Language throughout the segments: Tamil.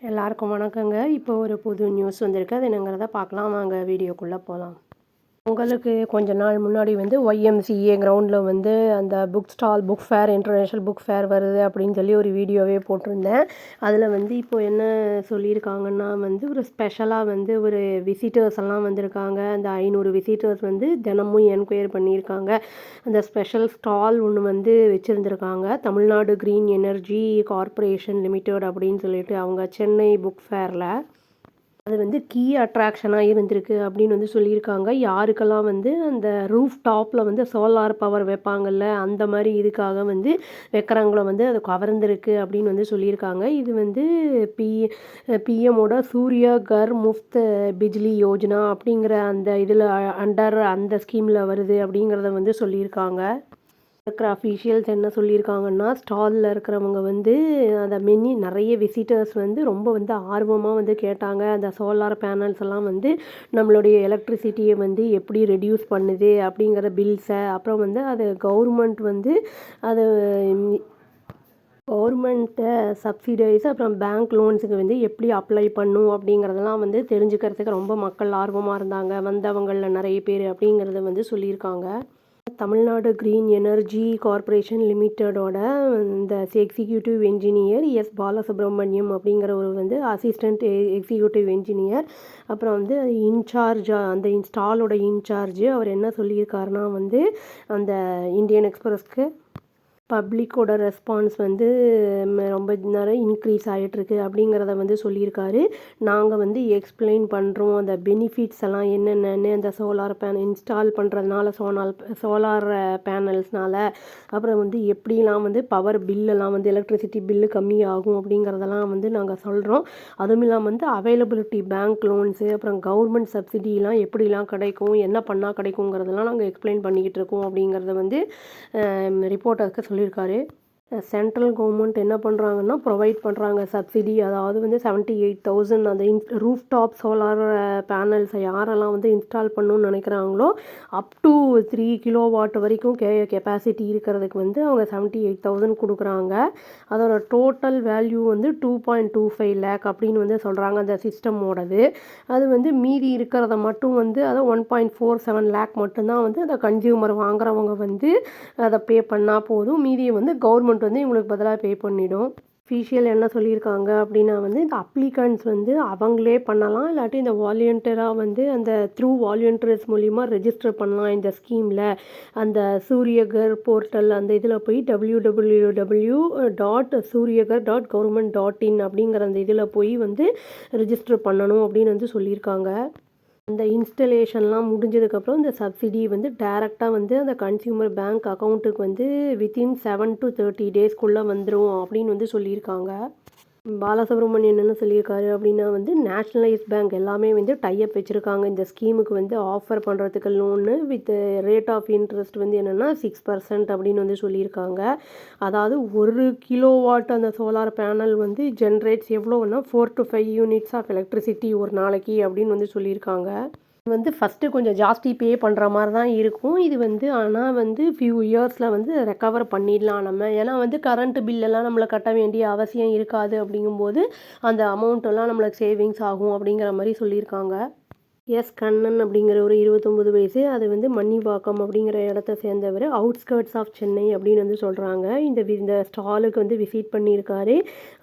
எல்லாருக்கும் வணக்கங்க. இப்போ ஒரு புது நியூஸ் வந்திருக்கு. அது என்னங்கிறத பார்க்கலாம். வாங்க வீடியோக்குள்ள போலாம். உங்களுக்கு கொஞ்ச நாள் முன்னாடி வந்து ஒய்எம்சிஏ கிரவுண்டில் வந்து அந்த book stall, book fair, international book fair வருது அப்படின்னு சொல்லி ஒரு வீடியோவே போட்டிருந்தேன். அதில் வந்து இப்போ என்ன சொல்லியிருக்காங்கன்னா வந்து ஒரு ஸ்பெஷலாக வந்து ஒரு விசிட்டர்ஸ் எல்லாம் வந்திருக்காங்க. அந்த 500 விசிட்டர்ஸ் வந்து தினமும் என்கொயர் பண்ணியிருக்காங்க. அந்த ஸ்பெஷல் ஸ்டால் ஒன்று வந்து வச்சுருந்துருக்காங்க. Tamil Nadu green energy corporation limited அப்படின்னு சொல்லிட்டு அவங்க சென்னை புக் ஃபேரில். அது வந்து கீ அட்ராக்ஷனாக இருந்திருக்கு அப்படின்னு வந்து சொல்லியிருக்காங்க. யாருக்கெல்லாம் வந்து அந்த ரூஃப் டாப்பில் வந்து சோலார் பவர் வைப்பாங்கல்ல, அந்த மாதிரி இதுக்காக வந்து வைக்கிறவங்கள வந்து அது கவர்ந்திருக்கு அப்படின்னு வந்து சொல்லியிருக்காங்க. இது வந்து பி பிஎம்மோட சூர்யா கர் முஃப்த் பிஜ்லி யோஜனா அப்படிங்கிற அந்த இதில் அண்டர் அந்த ஸ்கீமில் வருது அப்படிங்கிறத வந்து சொல்லியிருக்காங்க. இருக்கிற அஃபீஷியல்ஸ் என்ன சொல்லியிருக்காங்கன்னா, ஸ்டாலில் இருக்கிறவங்க வந்து அதை நிறைய விசிட்டர்ஸ் வந்து ரொம்ப வந்து ஆர்வமாக வந்து கேட்டாங்க. அந்த சோலார் பேனல்ஸ் எல்லாம் வந்து நம்மளுடைய எலக்ட்ரிசிட்டியை வந்து எப்படி ரெடியூஸ் பண்ணுது அப்படிங்கிற பில்ஸை, அப்புறம் வந்து அது கவர்மெண்ட் வந்து அது கவர்மெண்ட்டை சப்சிடைஸ், அப்புறம் பேங்க் லோன்ஸுக்கு வந்து எப்படி அப்ளை பண்ணும் அப்படிங்கிறதெல்லாம் வந்து தெரிஞ்சுக்கிறதுக்கு ரொம்ப மக்கள் ஆர்வமாக இருந்தாங்க. வந்தவங்களில் நிறைய பேர் அப்படிங்கிறத வந்து சொல்லியிருக்காங்க. தமிழ்நாடு க்ரீன் எனர்ஜி கார்ப்பரேஷன் லிமிட்டடோட இந்த எக்ஸிக்யூட்டிவ் என்ஜினியர் பாலசுப்ரமணியம் அப்படிங்கிறவர் வந்து அசிஸ்டண்ட் எக்ஸிக்யூட்டிவ் என்ஜினியர், அப்புறம் வந்து இன்சார்ஜ், அந்த இன்ஸ்டாலோட இன்சார்ஜ் அவர் என்ன சொல்லியிருக்காருன்னா வந்து அந்த இந்தியன் எக்ஸ்பிரஸ்க்கு பப்ளிக்கோட ரெஸ்பான்ஸ் வந்து ரொம்ப நேரம் இன்க்ரீஸ் ஆகிட்டுருக்கு அப்படிங்கிறத வந்து சொல்லியிருக்காரு. நாங்கள் வந்து எக்ஸ்பிளைன் பண்ணுறோம் அந்த பெனிஃபிட்ஸ் எல்லாம் என்னென்னு, அந்த சோலார் பேனல் இன்ஸ்டால் பண்ணுறதுனால சோலார் பேனல்ஸ்னால, அப்புறம் வந்து எப்படிலாம் வந்து பவர் பில்லெல்லாம் வந்து எலக்ட்ரிசிட்டி பில்லு கம்மியாகும் அப்படிங்கிறதெல்லாம் வந்து நாங்கள் சொல்கிறோம். அதுவும் இல்லாமல் வந்து அவைலபிலிட்டி பேங்க் லோன்ஸு, அப்புறம் கவர்மெண்ட் சப்சிடிலாம் எப்படிலாம் கிடைக்கும், என்ன பண்ணால் கிடைக்குங்கிறதெல்லாம் நாங்கள் எக்ஸ்பிளைன் பண்ணிக்கிட்டு இருக்கோம் அப்படிங்கிறத வந்து ரிப்போர்ட்டருக்கு சொல்லியிருக்காரு. சென்ட்ரல் கவர்மெண்ட் என்ன பண்ணுறாங்கன்னா ப்ரொவைட் பண்ணுறாங்க சப்சிடி. அதாவது வந்து 78,000 அந்த ரூஃப் டாப் சோலார் பேனல்ஸை யாரெல்லாம் வந்து இன்ஸ்டால் பண்ணணும்னு நினைக்கிறாங்களோ அப் டு 3 கிலோவாட் வரைக்கும் கெப்பாசிட்டி இருக்கிறதுக்கு வந்து அவங்க 78,000 கொடுக்குறாங்க. அதோட டோட்டல் வேல்யூ வந்து 2.25 லேக் அப்படின்னு வந்து சொல்கிறாங்க அந்த சிஸ்டமோடது. அது வந்து மீதி இருக்கிறத மட்டும் வந்து அதை 1.47 லேக் மட்டும்தான் வந்து அதை கன்சியூமர் வாங்குறவங்க வந்து அதை பே பண்ணால் போதும். மீதியை வந்து கவர்மெண்ட் வந்து இவங்களுக்கு பதிலாக பே பண்ணிடும். அஃபீஷியல் என்ன சொல்லியிருக்காங்க அப்படின்னா வந்து இந்த அப்ளிகன்ஸ் வந்து அவங்களே பண்ணலாம், இல்லாட்டி இந்த வாலண்டியராக வந்து அந்த த்ரூ வாலண்டியர்ஸ் மூலிமா ரெஜிஸ்டர் பண்ணலாம் இந்த ஸ்கீமில். அந்த சூரியகர் போர்ட்டல் அந்த இதில் போய் www.suryagar.government.in அப்படிங்கிற அந்த இதில் போய் வந்து ரெஜிஸ்டர் பண்ணணும் அப்படின்னு வந்து சொல்லியிருக்காங்க. அந்த இன்ஸ்டலேஷன்லாம் முடிஞ்சதுக்கப்புறம் இந்த சப்சிடி வந்து டைரெக்டாக வந்து அந்த கன்சியூமர் பேங்க் அக்கௌண்ட்டுக்கு வந்து வித்தின் 7 to 30 டேஸ்க்குள்ளே வந்துடும் அப்படின்னு வந்து சொல்லியிருக்காங்க. பாலசுப்ரமணியன் என்ன சொல்லியிருக்காரு அப்படின்னா வந்து நேஷ்னலைஸ் பேங்க் எல்லாமே வந்து டைப் வச்சுருக்காங்க இந்த ஸ்கீமுக்கு வந்து ஆஃபர் பண்ணுறதுக்கு loan with rate of interest வந்து என்னென்னா 6% அப்படின்னு வந்து சொல்லியிருக்காங்க. அதாவது 1 கிலோவாட் அந்த சோலார் பேனல் வந்து ஜென்ரேட்ஸ் எவ்வளோன்னா 4 to 5 யூனிட்ஸ் ஆஃப் எலக்ட்ரிசிட்டி ஒரு நாளைக்கு அப்படின்னு வந்து சொல்லியிருக்காங்க. இது வந்து ஃபஸ்ட்டு கொஞ்சம் ஜாஸ்தி பே பண்ணுற மாதிரி தான் இருக்கும் இது வந்து. ஆனால் வந்து ஃபியூ இயர்ஸில் வந்து ரெக்கவர் பண்ணிடலாம் நம்ம. ஏன்னா வந்து கரண்ட் பில்லெல்லாம் நம்மளை கட்ட வேண்டிய அவசியம் இருக்காது. அப்படிங்கும்போது அந்த அமௌண்ட்டெல்லாம் நம்மளுக்கு சேவிங்ஸ் ஆகும் அப்படிங்கிற மாதிரி சொல்லியிருக்காங்க. கண்ணன் அப்படிங்கிற ஒரு 29 வயசு. அது வந்து மன்னிவாக்கம் அப்படிங்கிற இடத்த சேர்ந்தவர். அவுட்ஸ்கர்ட்ஸ் ஆஃப் சென்னை அப்படின்னு வந்து சொல்கிறாங்க. இந்த ஸ்டாலுக்கு வந்து விசிட் பண்ணியிருக்காரு.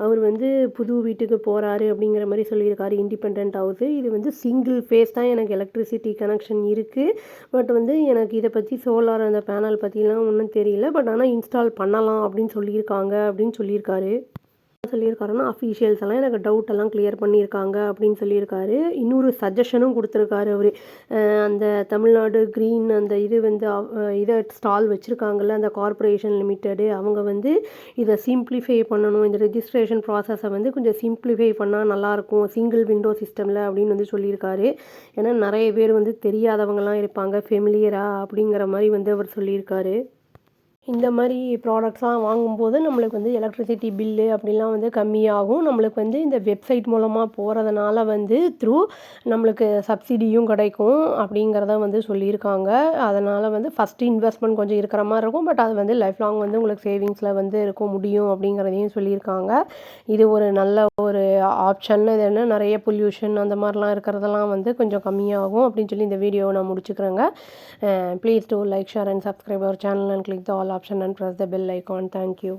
அவர் வந்து புது வீட்டுக்கு போகிறாரு அப்படிங்கிற மாதிரி சொல்லியிருக்காரு. Independent house. இது வந்து சிங்கிள் ஃபேஸ் தான் எனக்கு எலக்ட்ரிசிட்டி கனெக்ஷன் இருக்குது. பட் வந்து எனக்கு இதை பற்றி சோலார் அந்த பேனல் பற்றிலாம் ஒன்றும் தெரியல. பட் ஆனால் இன்ஸ்டால் பண்ணலாம் அப்படின்னு சொல்லியிருக்காங்க அப்படின்னு சொல்லியிருக்காரு. சொல்லியிருக்காருன்னா அஃபீஷியல்ஸ் எல்லாம் எனக்கு டவுட் எல்லாம் கிளியர் பண்ணியிருக்காங்க அப்படின்னு சொல்லியிருக்காரு. இன்னொரு சஜஷனும் கொடுத்துருக்காரு அவர். அந்த தமிழ்நாடு க்ரீன் அந்த இது வந்து இதை ஸ்டால் வச்சுருக்காங்கல்ல அந்த கார்ப்பரேஷன் லிமிட்டடு, அவங்க வந்து இதை சிம்ப்ளிஃபை பண்ணணும். இந்த ரெஜிஸ்ட்ரேஷன் ப்ராசஸை வந்து கொஞ்சம் சிம்ப்ளிஃபை பண்ணால் நல்லாயிருக்கும் சிங்கிள் விண்டோ சிஸ்டமில் அப்படின்னு வந்து சொல்லியிருக்காரு. ஏன்னா நிறைய பேர் வந்து தெரியாதவங்கலாம் இருப்பாங்க ஃபெமிலியரா அப்படிங்கிற மாதிரி வந்து அவர் சொல்லியிருக்காரு. இந்த மாதிரி ப்ராடக்ட்ஸ்லாம் வாங்கும்போது நம்மளுக்கு வந்து எலக்ட்ரிசிட்டி பில்லு அப்படிலாம் வந்து கம்மியாகும். நம்மளுக்கு வந்து இந்த வெப்சைட் மூலமா போறதுனால வந்து நம்மளுக்கு சப்சிடியும் கிடைக்கும் அப்படிங்கிறத வந்து சொல்லியிருக்காங்க. அதனால் வந்து ஃபஸ்ட்டு இன்வெஸ்ட்மெண்ட் கொஞ்சம் இருக்கிற மாரி இருக்கும். பட் அது வந்து லைஃப் லாங் வந்து உங்களுக்கு சேவிங்ஸில் வந்து இருக்க முடியும் அப்படிங்கிறதையும் சொல்லியிருக்காங்க. இது ஒரு நல்ல ஒரு ஆப்ஷன். இது என்ன நிறைய பொல்யூஷன் அந்த மாதிரிலாம் இருக்கிறதெல்லாம் வந்து கொஞ்சம் கம்மியாகும் அப்படின்னு சொல்லி இந்த வீடியோவை நான் முடிச்சுக்கிறேங்க. Please do like, share and subscribe our channel and click the all option and press the bell icon. Thank you.